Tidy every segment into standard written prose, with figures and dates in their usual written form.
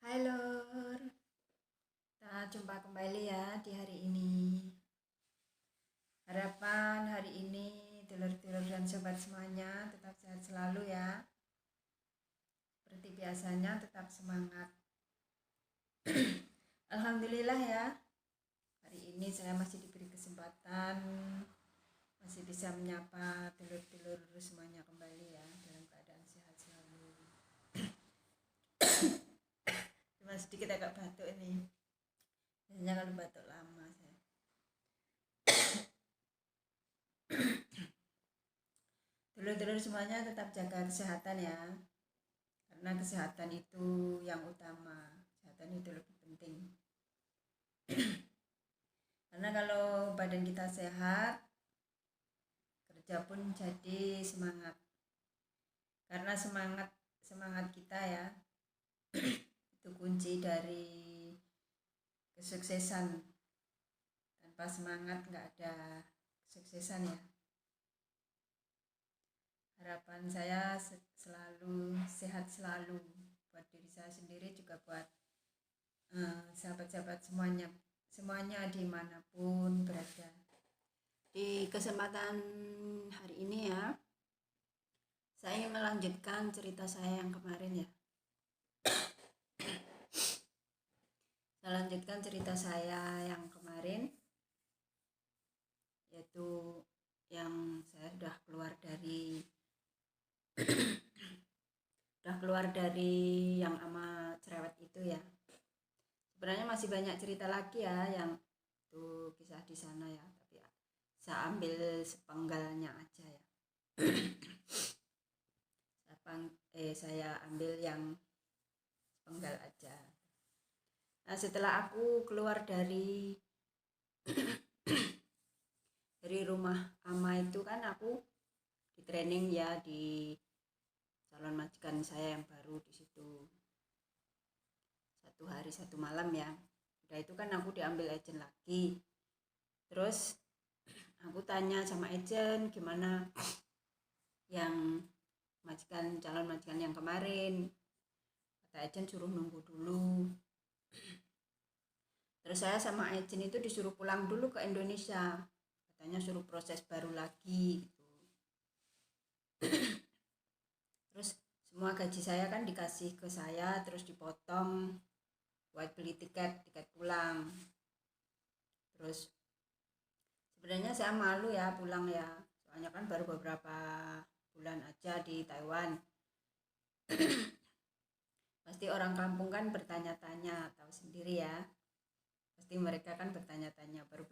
Hai Lur, kita jumpa kembali ya di hari ini. Harapan hari ini dulur-dulur dan sobat semuanya tetap sehat selalu ya. Seperti biasanya tetap semangat. Alhamdulillah ya, hari ini saya masih diberi kesempatan, masih bisa menyapa dulur-dulur semuanya kembali ya dalam keadaan sehat selalu. Cuma sedikit agak batuk ini. Biasanya kalau batuk lama saya. Dulur-dulur semuanya tetap jaga kesehatan ya, karena kesehatan itu yang utama, kesehatan itu lebih penting. Karena kalau badan kita sehat, kerja pun jadi semangat. Karena semangat kita ya, itu kunci dari kesuksesan. Tanpa semangat nggak ada kesuksesan ya. Harapan saya selalu sehat selalu, buat diri saya sendiri juga buat sahabat-sahabat semuanya dimanapun berada. Di kesempatan hari ini ya, saya ingin melanjutkan cerita saya yang kemarin ya. Saya lanjutkan cerita saya yang kemarin, yaitu yang saya sudah keluar dari yang ama cerewet itu ya. Sebenarnya masih banyak cerita lagi ya yang itu kisah di sana ya, tapi saya ambil sepenggalnya aja ya. Saya ambil yang sepenggal aja. Nah, setelah aku keluar dari rumah ama itu kan aku di training ya di calon majikan saya yang baru di situ. 1 hari 1 malam ya. Udah itu kan aku diambil agent lagi. Terus aku tanya sama agent gimana yang calon majikan yang kemarin. Kata agent suruh nunggu dulu. Terus saya sama agent itu disuruh pulang dulu ke Indonesia. Katanya suruh proses baru lagi gitu. Terus semua gaji saya kan dikasih ke saya, terus dipotong buat beli tiket pulang. Terus sebenarnya saya malu ya pulang ya, soalnya kan baru beberapa bulan aja di Taiwan. Pasti orang kampung kan bertanya-tanya, tahu sendiri ya, pasti mereka kan bertanya-tanya baru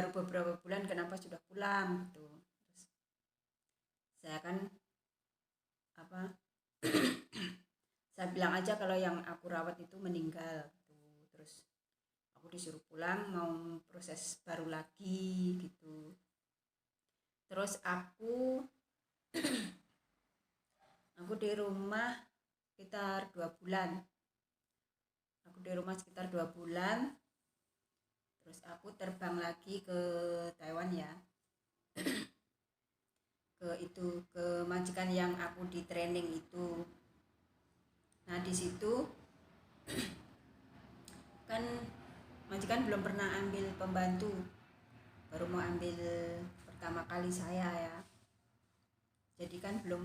beberapa bulan kenapa sudah pulang gitu. Terus saya kan saya bilang aja kalau yang aku rawat itu meninggal gitu. Terus aku disuruh pulang mau proses baru lagi gitu. Terus aku di rumah sekitar 2 bulan. Terus aku terbang lagi ke Taiwan ya, ke majikan yang aku di training itu. Nah di situ kan majikan belum pernah ambil pembantu, baru mau ambil pertama kali saya ya, jadi kan belum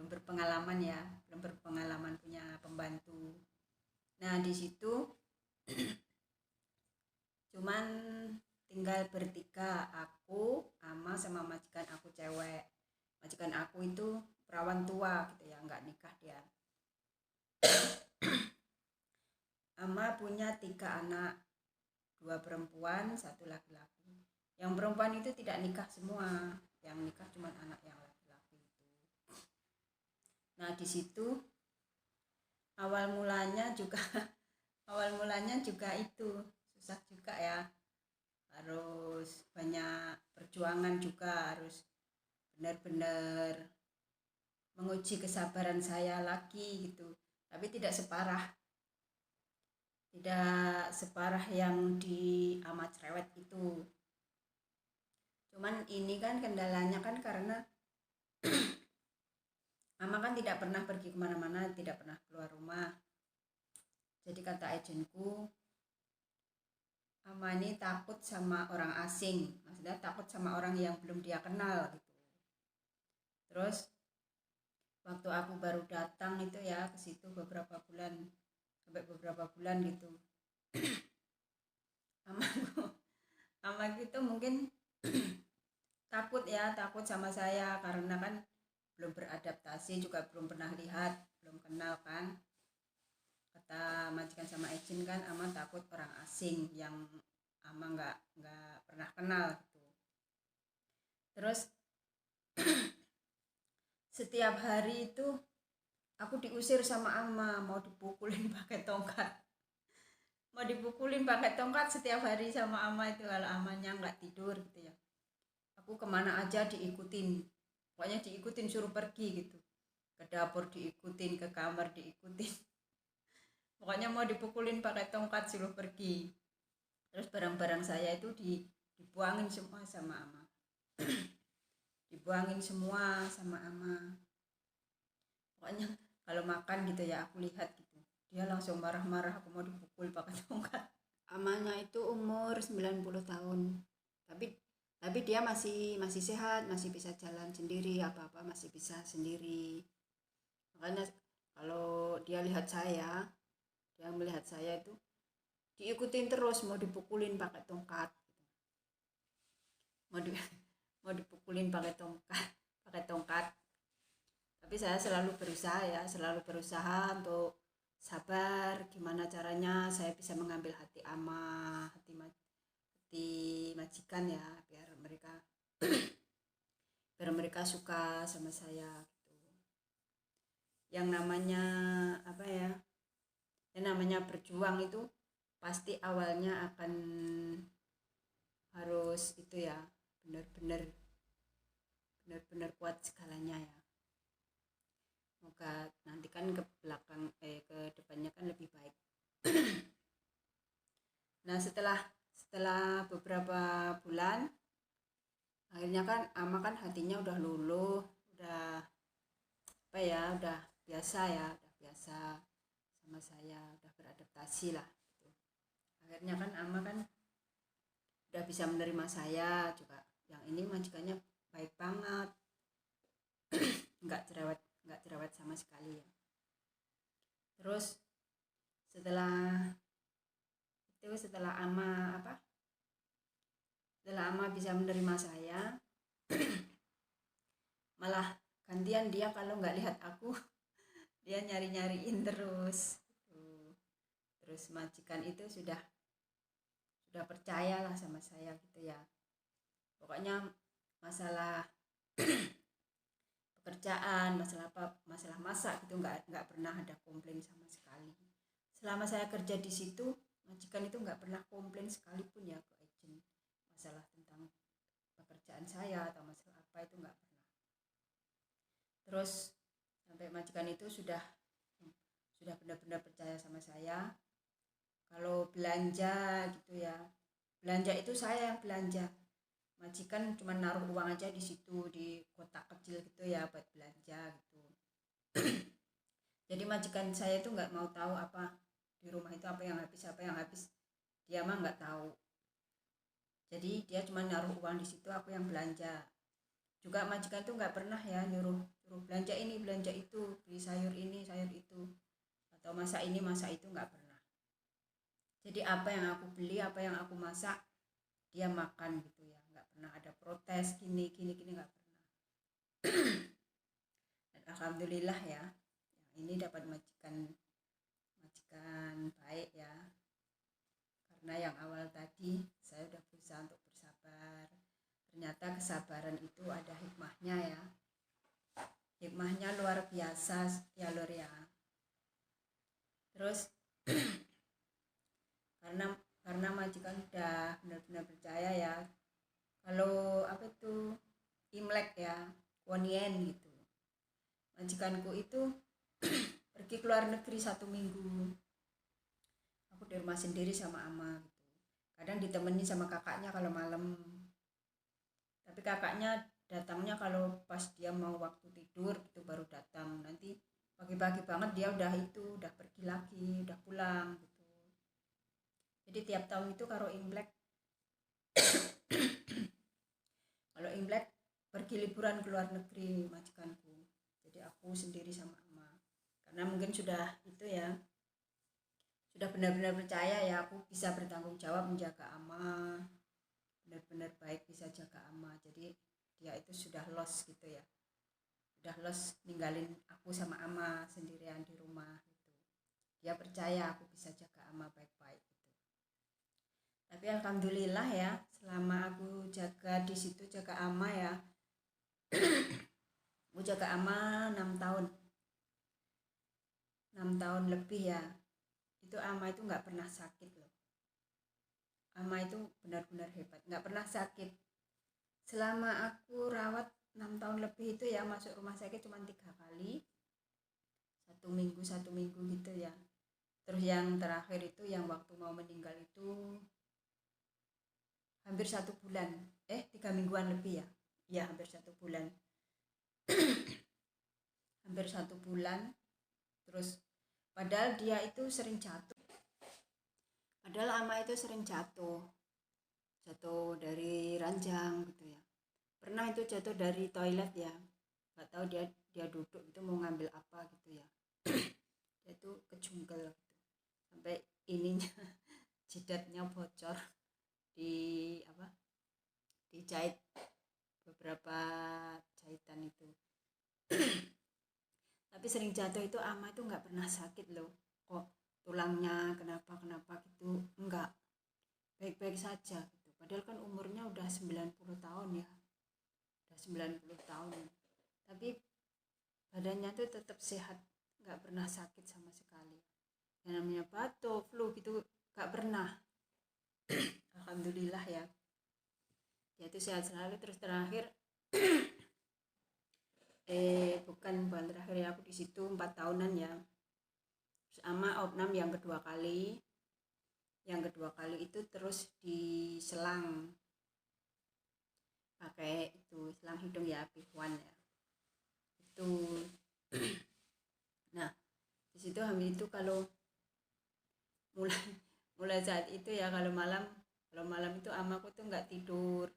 berpengalaman ya, belum berpengalaman punya pembantu. Nah di situ cuman tinggal bertiga, aku ama sama majikan aku cewek. Majikan aku itu perawan tua gitu ya, nggak nikah dia. Ama punya 3 anak, 2 perempuan 1 laki-laki. Yang perempuan itu tidak nikah semua, yang nikah cuma anak yang laki-laki itu. Nah di situ awal mulanya juga itu susah juga ya, harus banyak perjuangan juga, harus benar-benar menguji kesabaran saya lagi gitu. Tapi tidak separah yang di amat cerewet itu. Cuman ini kan kendalanya kan karena Mama kan tidak pernah pergi kemana-mana, tidak pernah keluar rumah. Jadi kata agentku, Ama ini takut sama orang asing, maksudnya takut sama orang yang belum dia kenal gitu. Terus waktu aku baru datang itu ya ke situ beberapa bulan gitu, amaku amaku itu mungkin takut sama saya karena kan belum beradaptasi, juga belum pernah lihat, belum kenal kan. Kata majikan sama agent kan, Ama takut orang asing yang Ama nggak pernah kenal gitu. Terus setiap hari itu aku diusir sama Ama, mau dipukulin pakai tongkat setiap hari sama Ama itu kalau Amanya nggak tidur gitu ya. Aku kemana aja diikutin, pokoknya diikutin, suruh pergi gitu, ke dapur diikutin, ke kamar diikutin, pokoknya mau dipukulin pakai tongkat, suruh pergi. Terus barang-barang saya itu dibuangin semua sama Ama, dibuangin semua sama Ama. Pokoknya kalau makan gitu ya, aku lihat gitu, dia langsung marah-marah aku mau dipukul pakai tongkat. Amanya itu umur 90 tahun, tapi dia masih sehat, masih bisa jalan sendiri, apa-apa masih bisa sendiri. Makanya kalau dia melihat saya itu diikutin terus, mau dipukulin pakai tongkat, mau di, mau dipukulin pakai tongkat. Tapi saya selalu berusaha untuk sabar, gimana caranya saya bisa mengambil hati Ama, hati majikan ya, biar mereka suka sama saya gitu. Yang namanya berjuang itu pasti awalnya akan harus itu ya, benar-benar kuat segalanya ya. Semoga nanti kan ke depannya kan lebih baik. Nah, setelah beberapa bulan, akhirnya kan Ama kan hatinya udah luluh, udah biasa sama saya, udah beradaptasi lah gitu. Akhirnya kan Ama kan udah bisa menerima saya juga. Yang ini majikannya baik banget, nggak cerewet sama sekali ya. Terus setelah Ama bisa menerima saya, malah gantian dia kalau nggak lihat aku dia nyariin terus. Terus majikan itu sudah percaya lah sama saya gitu ya. Pokoknya masalah pekerjaan, masalah masak gitu nggak pernah ada komplain sama sekali. Selama saya kerja di situ, majikan itu nggak pernah komplain sekalipun ya ke agent masalah tentang pekerjaan saya atau masalah apa, itu nggak pernah. Terus sampai majikan itu sudah benar-benar percaya sama saya. Kalau belanja gitu ya, belanja itu saya yang belanja, majikan cuma naruh uang aja di situ di kotak kecil gitu ya buat belanja gitu. Jadi majikan saya itu nggak mau tahu apa di rumah itu apa yang habis, dia mah nggak tahu. Jadi dia cuma naruh uang di situ, aku yang belanja. Juga majikan tuh nggak pernah ya nyuruh belanja ini belanja itu, beli sayur ini sayur itu, atau masak ini masak itu, nggak pernah. Jadi apa yang aku beli, apa yang aku masak, dia makan gitu ya, nggak pernah ada protes gini nggak pernah. Dan alhamdulillah ya, ini dapat majikan baik ya, karena yang awal tadi saya udah berusaha untuk bersabar, ternyata kesabaran itu ada hikmahnya ya, hikmahnya luar biasa ya Lur ya. Terus karena majikan udah benar-benar percaya ya, kalau Imlek ya, Wonien gitu, majikanku itu pergi ke luar negeri 1 minggu, aku di rumah sendiri sama Ama gitu. Kadang ditemani sama kakaknya kalau malam, tapi kakaknya datangnya kalau pas dia mau waktu tidur gitu baru datang. Nanti pagi-pagi banget dia udah pergi lagi, udah pulang gitu. Jadi tiap tahun itu kalau Imlek pergi liburan ke luar negeri majikanku. Jadi aku sendiri sama emak. Karena mungkin sudah itu ya, sudah benar-benar percaya ya aku bisa bertanggung jawab menjaga ama, benar-benar baik bisa jaga ama. Jadi dia itu sudah los gitu ya, udah los ninggalin aku sama ama sendirian di rumah gitu. Dia percaya aku bisa jaga ama baik-baik gitu. Tapi alhamdulillah ya, selama aku jaga di situ, jaga ama ya, aku jaga ama 6 tahun 6 tahun lebih ya. Itu ama itu nggak pernah sakit loh. Ama itu benar-benar hebat, nggak pernah sakit. Selama aku rawat 6 tahun lebih itu ya, masuk rumah sakit cuma 3 kali, satu minggu gitu ya. Terus yang terakhir itu yang waktu mau meninggal itu hampir 1 bulan, 3 mingguan lebih ya, ya hampir 1 bulan, hampir 1 bulan. Terus padahal dia itu sering jatuh, padahal ama itu sering jatuh dari ranjang gitu ya. Pernah itu jatuh dari toilet ya, nggak tahu dia duduk itu mau ngambil apa gitu ya, dia tuh kejungkel gitu sampai ininya jidatnya bocor, di apa, dijahit beberapa jahitan itu. Tapi sering jatuh itu ama itu nggak pernah sakit loh, kok tulangnya kenapa gitu, enggak, baik-baik saja gitu. Padahal kan umurnya udah 90 tahun ya, udah 90 tahun, tapi badannya tuh tetap sehat, nggak pernah sakit sama sekali. Yang namanya batuk, flu gitu nggak pernah. Alhamdulillah ya, dia tuh sehat selalu. Terus terakhir bukan terakhir ya, aku di situ 4 tahunan ya. Terus ama opnam yang kedua kali itu terus diselang pakai itu selang hidung ya, pihuan ya itu. Nah di situ hamil itu kalau mulai mulai saat itu ya, kalau malam itu amaku tuh nggak tidur,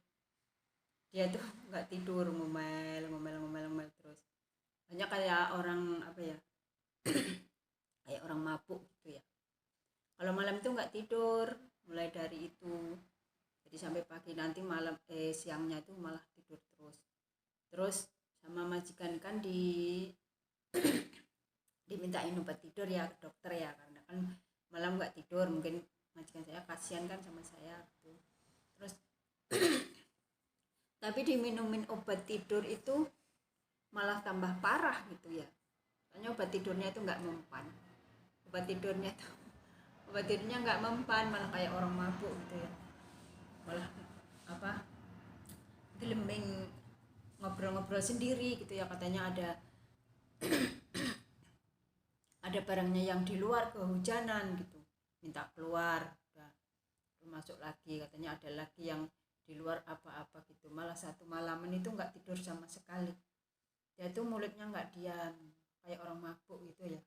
dia tuh nggak tidur, ngomel terus, banyak kayak orang apa ya, kayak orang mabuk gitu ya. Kalau malam itu nggak tidur, mulai dari itu jadi sampai pagi, nanti siangnya itu malah tidur terus sama majikan kan dimintain obat tidur ya ke dokter ya, karena kan malam nggak tidur, mungkin majikan saya kasihan kan sama saya gitu. Terus tapi diminumin obat tidur itu malah tambah parah gitu ya, soalnya obat tidurnya itu nggak mempan, obat tidurnya nggak mempan, malah kayak orang mabuk gitu ya, malah apa, gelembing, ngobrol-ngobrol sendiri gitu ya, katanya ada barangnya yang di luar, kehujanan gitu, minta keluar, udah masuk lagi, katanya ada lagi yang di luar apa-apa gitu. Malah satu malaman itu nggak tidur sama sekali, dia tuh mulutnya nggak diam, kayak orang mabuk gitu ya.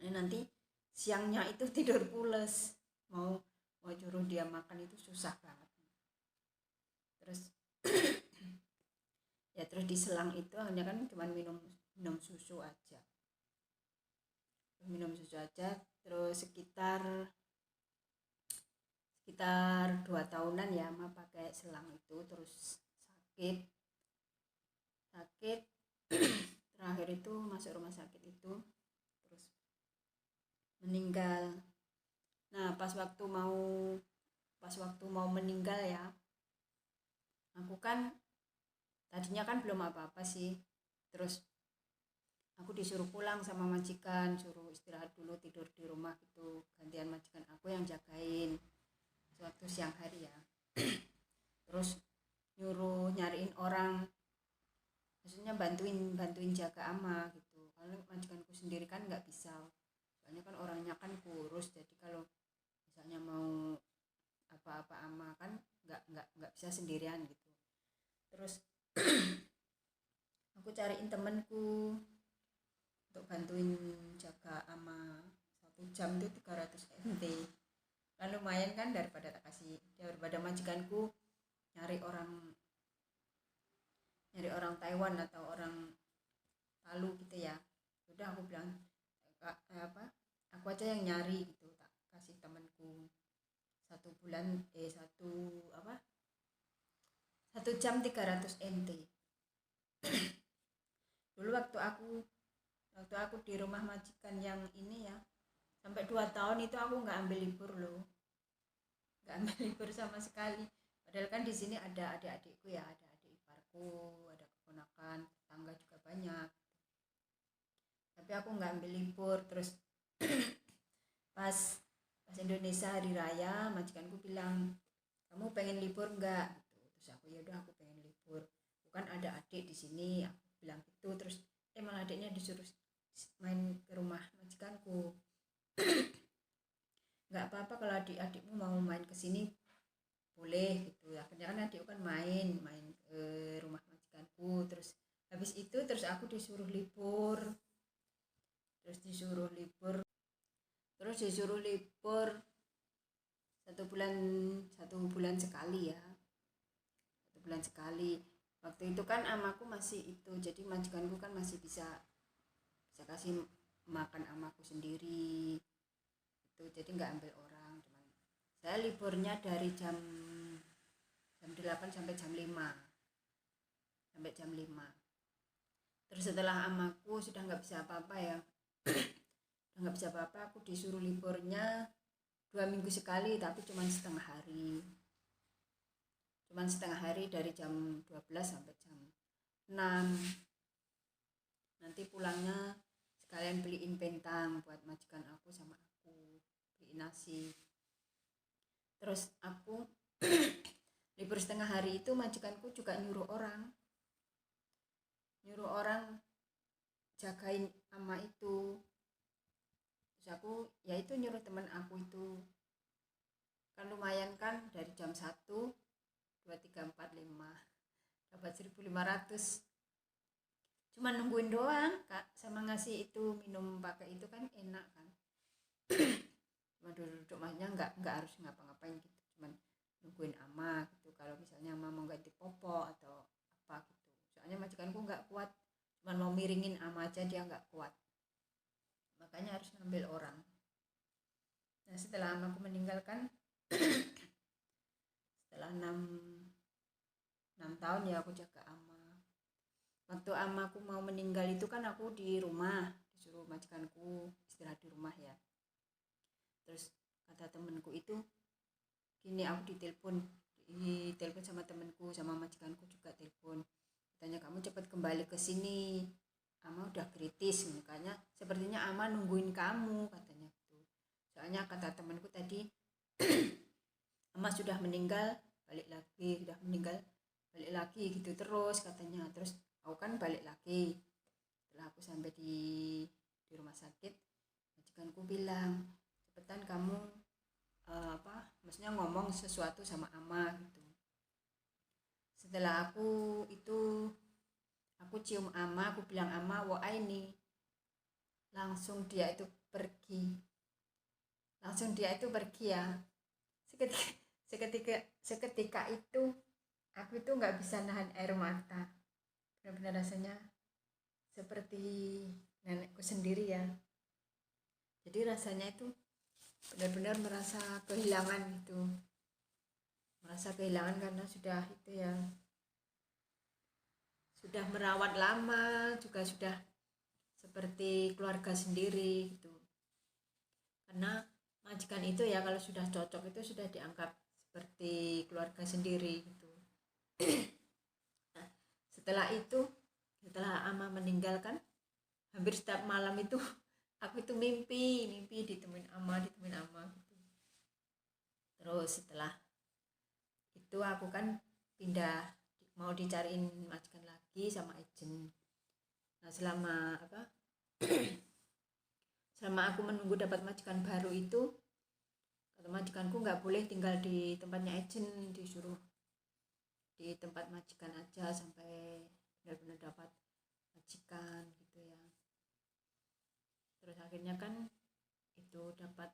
Nanti siangnya itu tidur pules, mau suruh dia makan itu susah banget. Terus ya terus diselang itu hanya kan cuma minum susu aja, terus sekitar 2 tahunan ya Ma pakai selang itu. Terus sakit terakhir itu masuk rumah sakit itu, terus meninggal. Nah pas waktu mau meninggal ya, aku kan tadinya kan belum apa-apa sih, terus aku disuruh pulang sama majikan, suruh istirahat dulu, tidur di rumah gitu, gantian majikan aku yang jagain waktu siang hari ya. Terus nyuruh nyariin orang, maksudnya bantuin jaga ama gitu, karena majikanku sendiri kan nggak bisa, soalnya kan orangnya kan kurus, jadi kalau misalnya mau apa-apa ama kan nggak bisa sendirian gitu. Terus aku cariin temenku untuk bantuin jaga ama 1 jam itu 300 NT. Kan lumayan kan, daripada majikanku nyari orang Taiwan atau orang Palu gitu ya. Udah aku bilang aku aja yang nyari gitu, tak kasih temanku 1 bulan 1 jam 300 NT. Dulu waktu aku di rumah majikan yang ini ya, sampai 2 tahun itu aku nggak ambil libur loh, nggak ambil libur sama sekali. Padahal kan di sini ada adik-adikku ya, ada adik iparku, ada keponakan, tetangga juga banyak. Tapi aku nggak ambil libur. Terus pas Indonesia hari raya, majikanku bilang, kamu pengen libur nggak? Gitu. Terus aku, ya udah aku pengen libur. Bukan ada adik di sini, aku bilang gitu. Terus malah adiknya disuruh main ke rumah majikanku. Nggak apa-apa kalau adik-adikmu mau main ke sini, boleh gitu. Akhirnya kan adikku kan main ke rumah majikanku. Terus habis itu terus aku disuruh libur. Terus disuruh libur 1 bulan sekali ya, 1 bulan sekali. Waktu itu kan amaku masih itu, jadi majikanku kan masih bisa kasih makan amaku sendiri itu, jadi nggak ambil orang. Cuman saya liburnya dari jam 8 sampai jam 5. Terus setelah amaku sudah nggak bisa apa-apa ya, aku disuruh liburnya 2 minggu sekali, tapi cuma setengah hari dari jam 12 sampai jam 6. Nanti pulangnya sekalian beliin bentang buat majikan aku sama aku, beliin nasi. Terus aku libur setengah hari itu majikanku juga nyuruh orang jagain ama itu. Terus aku ya itu nyuruh teman aku itu, kan lumayan kan, dari jam 1 2 3 4 5 dapat 1.500. Cuma nungguin doang Kak, sama ngasih itu minum pakai itu kan enak kan. Cuma duduk, maksudnya nggak harus ngapa-ngapain gitu, cuman nungguin ama gitu. Kalau misalnya ama mau ganti popok atau apa gitu, soalnya majikanku nggak kuat, cuman mau miringin ama aja dia nggak kuat, makanya harus ngambil orang. Nah setelah amaku meninggalkan setelah 6 tahun ya aku jaga ama. Waktu amaku mau meninggal itu kan aku di rumah, disuruh majikanku istirahat di rumah ya. Terus kata temenku itu gini, aku ditelepon sama temenku, sama majikanku juga telepon, katanya kamu cepat kembali ke sini, ama udah kritis, makanya sepertinya ama nungguin kamu, katanya gitu. Soalnya kata temenku tadi ama sudah meninggal balik lagi gitu terus katanya. Terus aku kan balik lagi. Setelah aku sampai di rumah sakit, majikanku bilang, cepetan kamu maksudnya ngomong sesuatu sama ama gitu. Setelah aku cium ama, aku bilang, ama wa ini, langsung dia itu pergi ya. Seketika itu aku itu nggak bisa nahan air mata, benar-benar rasanya seperti nenekku sendiri ya. Jadi rasanya itu benar-benar merasa kehilangan karena sudah itu ya, sudah merawat lama, juga sudah seperti keluarga sendiri gitu. Karena majikan itu ya kalau sudah cocok itu sudah dianggap seperti keluarga sendiri gitu. Nah, setelah ama meninggalkan, hampir setiap malam itu aku itu mimpi ditemuin ama gitu. Terus setelah itu aku kan pindah, mau dicariin majikan lagi sama agent. Nah selama aku menunggu dapat majikan baru itu, kata majikanku nggak boleh tinggal di tempatnya agent, disuruh di tempat majikan aja sampai benar-benar dapat majikan gitu ya. terus akhirnya kan itu dapat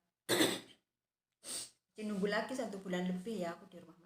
nunggu lagi 1 bulan lebih ya aku di rumah